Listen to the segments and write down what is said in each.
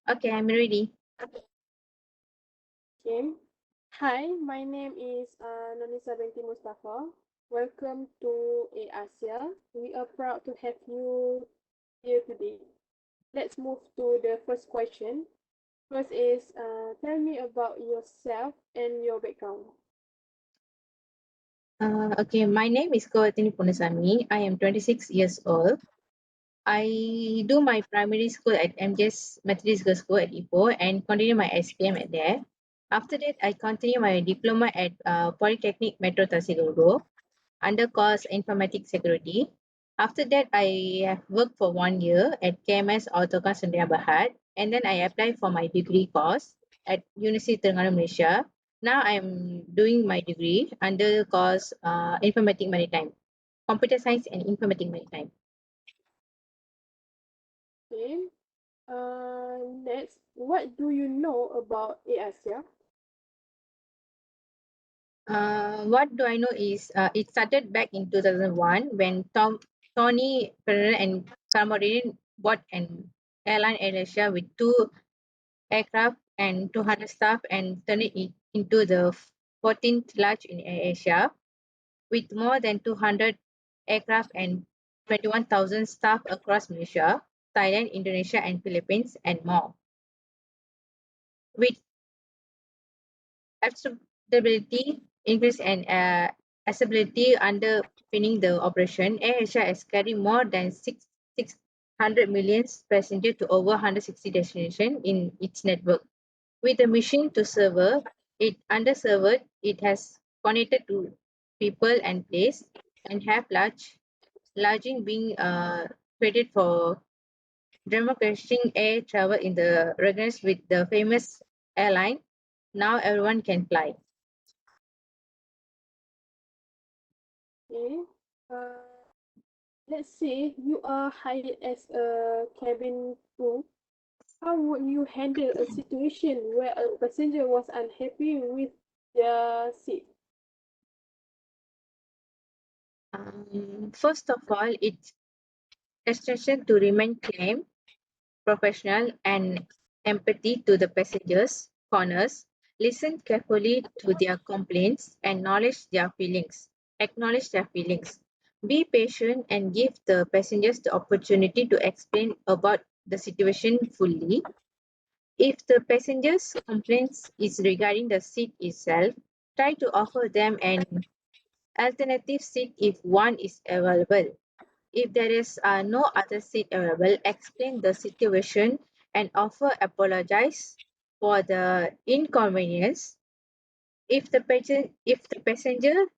Okay, I'm ready. Okay. Hi, my name is Nonisa binti Mustafa. Welcome to AirAsia. We are proud to have you here today. Let's move to the first question. First is tell me about yourself and your background. Okay, my name is Kovartthine Punnusamy. I am 26 years old. I do my primary school at MJS Methodist Girls School at Ipoh and continue my SPM at there. After that, I continue my diploma at Polytechnic Metro Tasigoro under course Informatics Security. After that, I have worked for 1 year at KMS Autokan Sendirian Berhad, and then I applied for my degree course at University Terengganu Malaysia. Now I'm doing my degree under course Informatic Maritime, Computer Science and Informatic Maritime. Okay. Next, what do you know about AirAsia? What do I know is it started back in 2001 when Tony Fernandes and Kamarudin bought an airline AirAsia with two aircraft and 200 staff and turned it into the 14th large in Asia with more than 200 aircraft and 21,000 staff across Malaysia, Thailand, Indonesia, and Philippines, and more. With affordability increase and accessibility underpinning the operation, AirAsia has carried more than 600 million passengers to over 160 destinations in its network. With the machine to server, it underserved, it has connected to people and place and have larging being created for democratizing air travel in the regions with the famous airline. Now everyone can fly. Okay. Uh, let's say you are hired as a cabin crew. How would you handle a situation where a passenger was unhappy with their seat? First of all, it's essential to remain calm, professional, and empathy to the passengers' corners. Listen carefully to their complaints and acknowledge their feelings. Acknowledge their feelings. Be patient and give the passengers the opportunity to explain about the situation fully. If the passenger's complaints is regarding the seat itself, try to offer them an alternative seat if one is available. If there is no other seat available, explain the situation and offer apologize for the inconvenience. If the passenger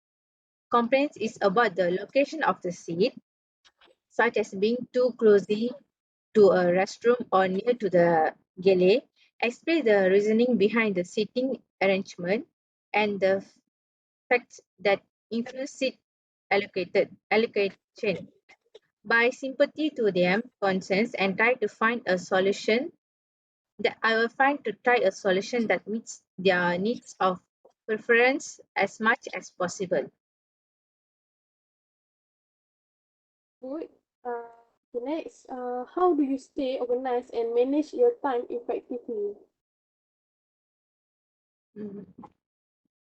complaints is about the location of the seat, such as being too closely to a restroom or near to the galley, explain the reasoning behind the seating arrangement and the facts that influence seat allocation. By sympathy to them concerns and try to find a solution that I will find to try a solution that meets their needs of preference as much as possible. Good. Uh, Next, how do you stay organized and manage your time effectively? Mhm.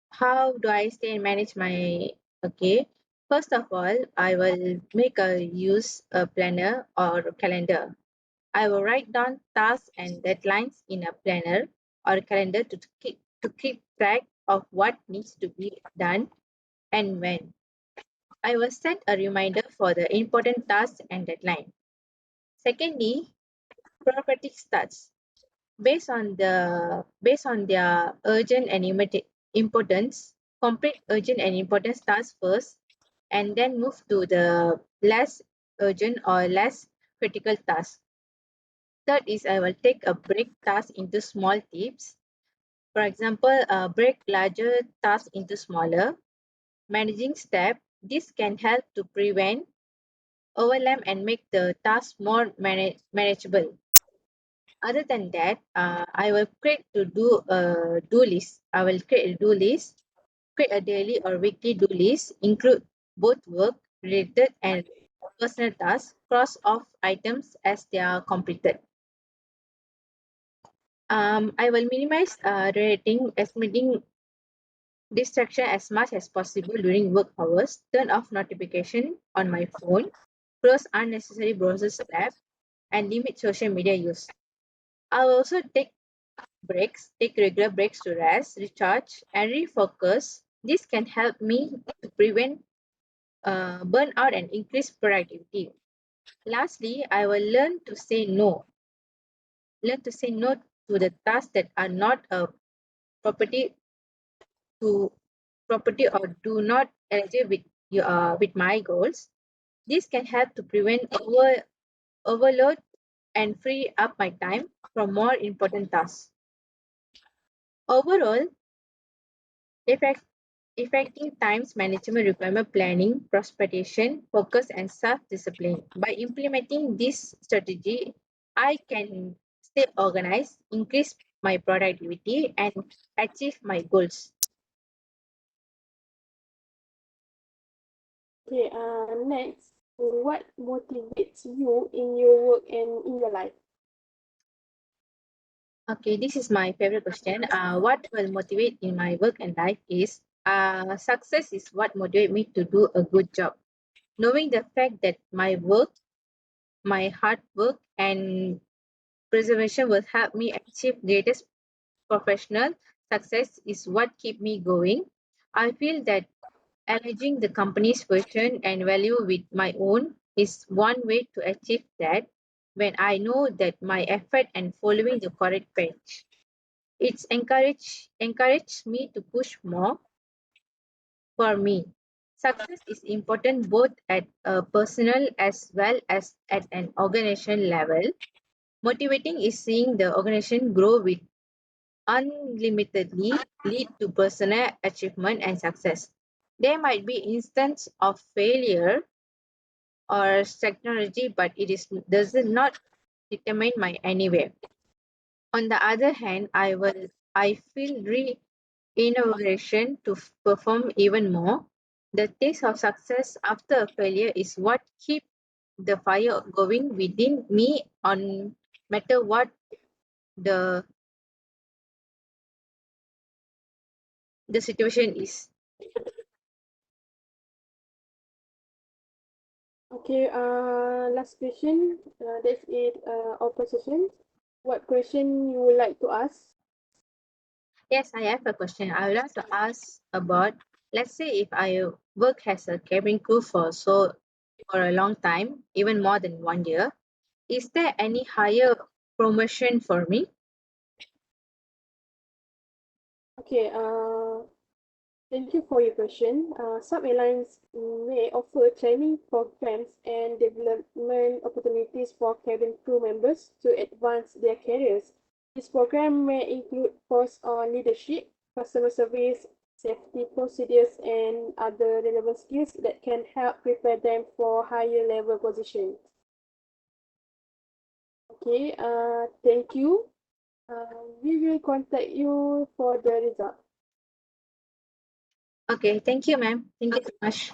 How do I stay and manage my okay? First of all, I will make a use a planner or calendar. I will write down tasks and deadlines in a planner or calendar to keep track of what needs to be done and when. I will set a reminder for the important tasks and deadline. Secondly, priority tasks. Based on their urgent and importance, complete urgent and important tasks first, and then move to the less urgent or less critical tasks. Third is I will take a break task into small tips. For example, break larger tasks into smaller, managing step. This can help to prevent overlap and make the task more manageable. Other than that, I will create to do a do list. I will create a do list, create a daily or weekly do list, include both work related and personal tasks, cross off items as they are completed. I will minimize estimating distraction as much as possible during work hours, turn off notification on my phone, close unnecessary browser tab, and limit social media use. I'll also take regular breaks to rest, recharge, and refocus. This can help me to prevent burnout and increase productivity. Lastly, I will learn to say no to the tasks that are not a property to property or do not align with my goals. This can help to prevent overload and free up my time from more important tasks. Overall, effect, effective times management require planning, prosperation, focus, and self-discipline. By implementing this strategy, I can stay organized, increase my productivity, and achieve my goals. Okay, next, what motivates you in your work and in your life? Okay, this is my favorite question. What will motivate in my work and life is success is what motivates me to do a good job. Knowing the fact that my hard work, and preservation will help me achieve greatest professional success is what keep me going. I feel that aligning the company's vision and value with my own is one way to achieve that when I know that my effort and following the correct path. It's encouraged me to push more for me. Success is important both at a personal as well as at an organization level. Motivating is seeing the organization grow with unlimitedly lead to personal achievement and success. There might be instances of failure or technology, but does not determine my anyway. On the other hand, I feel innovation to perform even more. The taste of success after a failure is what keeps the fire going within me on matter what the the situation is. Okay, last question. That's it, our session. What question you would like to ask? Yes, I have a question. I would like to ask about, let's say if I work as a cabin crew for a long time, even more than 1 year, is there any higher promotion for me? Okay, thank you for your question. Some airlines may offer training programs and development opportunities for cabin crew members to advance their careers. This program may include courses on leadership, customer service, safety procedures, and other relevant skills that can help prepare them for higher level positions. Okay, thank you. We will contact you for the result. Okay, thank you, ma'am. Thank you so much.